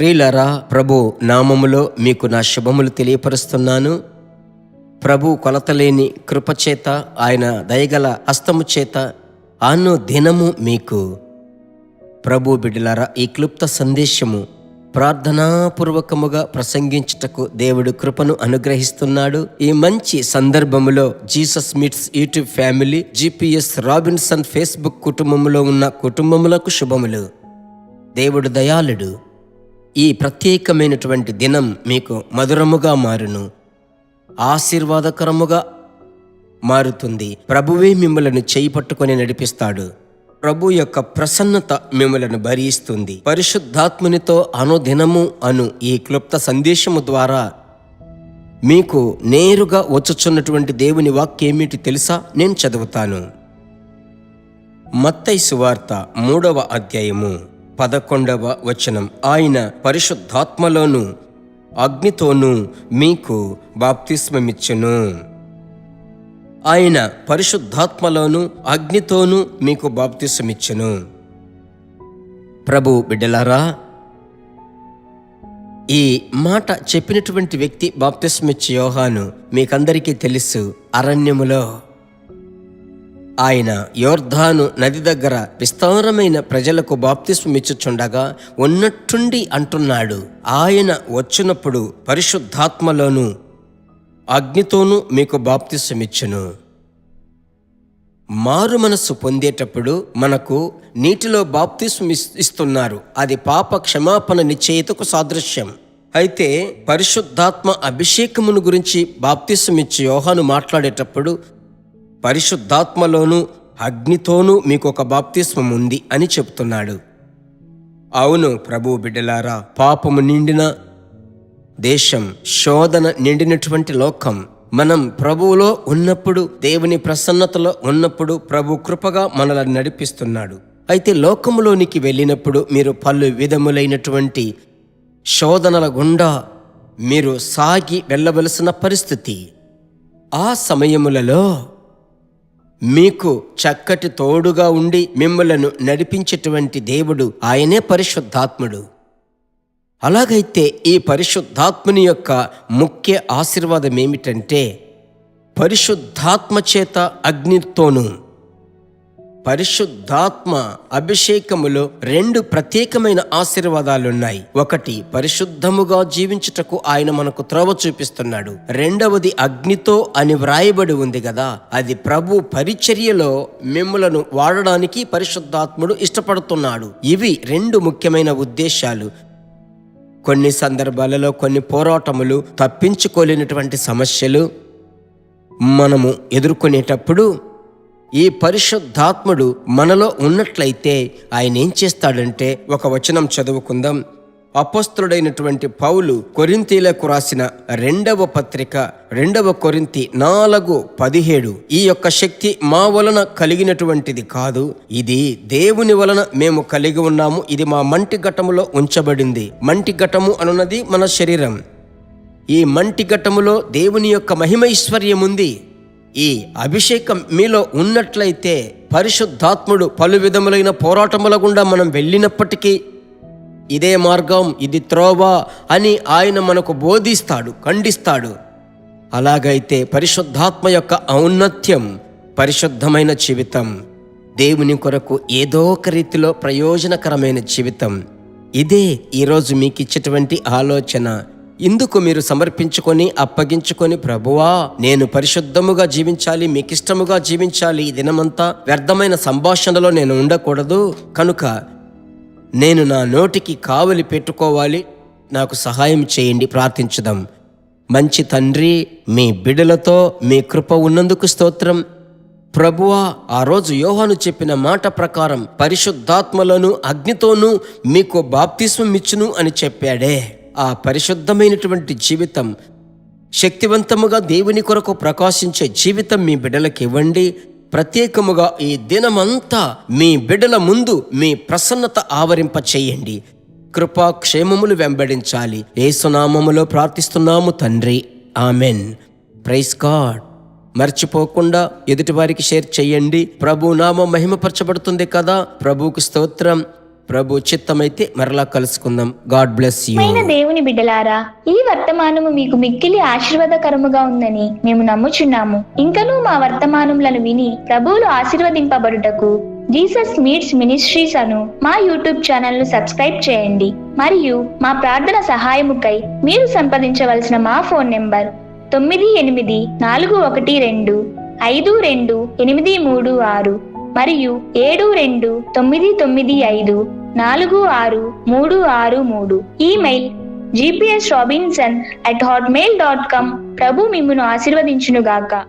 ప్రియులారా, ప్రభు నామములో మీకు నా శుభములు తెలియపరుస్తున్నాను. ప్రభు కొలతలేని కృపచేత, ఆయన దయగల హస్తము చేత దినము మీకు ప్రభు బిడ్డలారా ఈ క్లుప్త సందేశము ప్రార్థనాపూర్వకముగా ప్రసంగించుటకు దేవుడు కృపను అనుగ్రహిస్తున్నాడు. ఈ మంచి సందర్భములో Jesus meets YouTube family, GPS Robinson Facebook కుటుంబములో ఉన్న కుటుంబములకు శుభములు. దేవుడు దయాళుడు. ఈ ప్రత్యేకమైనటువంటి దినం మీకు మధురముగా మారును, ఆశీర్వాదకరముగా మారుతుంది. ప్రభువే మిమ్మలను చేయి పట్టుకొని నడిపిస్తాడు. ప్రభు యొక్క ప్రసన్నత మిమ్మలను భరిస్తుంది. పరిశుద్ధాత్మునితో అనుదినము ఈ క్లుప్త సందేశము ద్వారా మీకు నేరుగా వచ్చుచున్నటువంటి దేవుని వాక్యేమిటి తెలుసా? నేను చదువుతాను. మత్తయి సువార్త 3వ అధ్యాయము 11వ వచనం. ఆయన పరిశుద్ధాత్మలోను అగ్నితోనూ మీకు బాప్తిస్మమిచ్చును. ఆయన పరిశుద్ధాత్మలోను అగ్నితోనూ మీకు బాప్తిస్మమిచ్చును. ప్రభు బిడ్డలారా, ఈ మాట చెప్పినటువంటి వ్యక్తి బాప్తిస్మిచ్చే యోహాను. మీకందరికీ తెలుసు, అరణ్యములో ఆయన యోర్దాను నది దగ్గర విస్తారమైన ప్రజలకు బాప్తిస్మమిచ్చుచుండగా ఉన్నట్టుండి అంటున్నాడు, ఆయన వచ్చినప్పుడు పరిశుద్ధాత్మలోను అగ్నితోనూ మీకు బాప్తిస్మమిచ్చును. మారు మనస్సు పొందేటప్పుడు మనకు నీటిలో బాప్తిస్మం ఇస్తున్నారు. అది పాప క్షమాపణ నిశ్చయితకు సాదృశ్యం. అయితే పరిశుద్ధాత్మ అభిషేకమును గురించి బాప్తిస్మమిచ్చే యోహాను మాట్లాడేటప్పుడు పరిశుద్ధాత్మలోను అగ్నితోనూ మీకు ఒక బాప్తిస్మం ఉంది అని చెప్తున్నాడు. అవును ప్రభు బిడ్డలారా, పాపము నిండిన దేశం, శోధన నిండినటువంటి లోకం, మనం ప్రభువులో ఉన్నప్పుడు, దేవుని ప్రసన్నతలో ఉన్నప్పుడు ప్రభు కృపగా మనల్ని నడిపిస్తున్నాడు. అయితే లోకములోనికి వెళ్ళినప్పుడు మీరు పలు విధములైనటువంటి శోధనల గుండా మీరు సాగి వెళ్ళవలసిన పరిస్థితి. ఆ సమయములలో మీకు చక్కటి తోడుగా ఉండి మిమ్మలను నడిపించేటువంటి దేవుడు, ఆయనే పరిశుద్ధాత్ముడు. అలాగైతే ఈ పరిశుద్ధాత్ముని యొక్క ముఖ్య ఆశీర్వాదం ఏమిటంటే, పరిశుద్ధాత్మ చేత అగ్నితోనూ, పరిశుద్ధాత్మ అభిషేకములో 2 ప్రత్యేకమైన ఆశీర్వాదాలున్నాయి. ఒకటి, పరిశుద్ధముగా జీవించుటకు ఆయన మనకు త్రోవ చూపిస్తున్నాడు. రెండవది, అగ్నితో అని వ్రాయబడి ఉంది కదా, అది ప్రభు పరిచర్యలో మిమ్ములను వాడడానికి పరిశుద్ధాత్ముడు ఇష్టపడుతున్నాడు. ఇవి 2 ముఖ్యమైన ఉద్దేశాలు. కొన్ని సందర్భాలలో కొన్ని పోరాటములు, తప్పించుకోలేనటువంటి సమస్యలు మనము ఎదుర్కొనేటప్పుడు ఈ పరిశుద్ధాత్ముడు మనలో ఉన్నట్లయితే ఆయన ఏం చేస్తాడంటే, ఒక వచనం చదువుకుందాం. అపోస్తలుడైనటువంటి పౌలు కొరింథీలకు రాసిన 2వ పత్రిక 2వ కొరింథీ 4:17. ఈ యొక్క శక్తి మా వలన కలిగినటువంటిది కాదు, ఇది దేవుని వలన మేము కలిగి ఉన్నాము. ఇది మా మంటి ఘటములో ఉంచబడింది. మంటి ఘటము అనున్నది మన శరీరం. ఈ మంటి ఘటములో దేవుని యొక్క మహిమైశ్వర్యం ఉంది. ఈ అభిషేకం మీలో ఉన్నట్లయితే పరిశుద్ధాత్ముడు పలు విధములైన పోరాటముల గుండా మనం వెళ్ళినప్పటికీ ఇదే మార్గం, ఇది త్రోవ అని ఆయన మనకు బోధిస్తాడు, ఖండిస్తాడు. అలాగైతే పరిశుద్ధాత్మ యొక్క ఔన్నత్యం, పరిశుద్ధమైన జీవితం, దేవుని కొరకు ఏదో ఒక రీతిలో ప్రయోజనకరమైన జీవితం, ఇదే ఈరోజు మీకు ఇచ్చేటువంటి ఆలోచన. ఇందుకు మీరు సమర్పించుకొని అప్పగించుకొని, ప్రభువా నేను పరిశుద్ధముగా జీవించాలి, మీకిష్టముగా జీవించాలి, ఈ దినమంతా వ్యర్థమైన సంభాషణలో నేను ఉండకూడదు, కనుక నేను నా నోటికి కావలి పెట్టుకోవాలి, నాకు సహాయం చేయండి. ప్రార్థించుదాం. మంచి తండ్రి, మీ బిడ్డలతో మీ కృప ఉన్నందుకు స్తోత్రం. ప్రభువా, ఆ రోజు యోహాను చెప్పిన మాట ప్రకారం పరిశుద్ధాత్మలోను అగ్నితోనూ మీకు బాప్తిస్మం ఇచ్చును అని చెప్పాడే, ఆ పరిశుద్ధమైనటువంటి జీవితం, శక్తివంతముగా దేవుని కొరకు ప్రకాశించే జీవితం మీ బిడ్డలకు ఇవ్వండి. ప్రత్యేకముగా ఈ దినమంతా మీ బిడ్డల ముందు మీ ప్రసన్నత ఆవరింప చేయండి. కృపా క్షేమములు వెంబడించాలి. యేసునామములో ప్రార్థిస్తున్నాము తండ్రి, ఆమెన్. Praise God. మర్చిపోకుండా ఎదుటి వారికి షేర్ చేయండి. ప్రభు నామం మహిమపరచబడుతుంది కదా. ప్రభువుకు స్తోత్రం. ప్రభు చిత్తమైతే మరలా కలుసుకుందాం. God bless you. దేవుని బిడ్డలారా, ఈ వర్తమానము మీకు మిక్కిలి ఆశీర్వాదకరముగా ఉందని మేము నమ్ముచున్నాము. ఇంకనూ మా వర్తమానములను విని ప్రభువులు ఆశీర్వదింపబడుటకు జీసస్ మీట్స్ మినిస్ట్రీస్ అను మా యూట్యూబ్ ఛానల్ ను సబ్స్క్రైబ్ చేయండి. మరియు మా ప్రార్థన సహాయముకై మీరు సంప్రదించవలసిన మా ఫోన్ నెంబర్ 9842522836 మరియు 7299546363. Email gpsrobinson@hotmail.com. ప్రభు మిమ్మును ఆశీర్వదించునుగాక.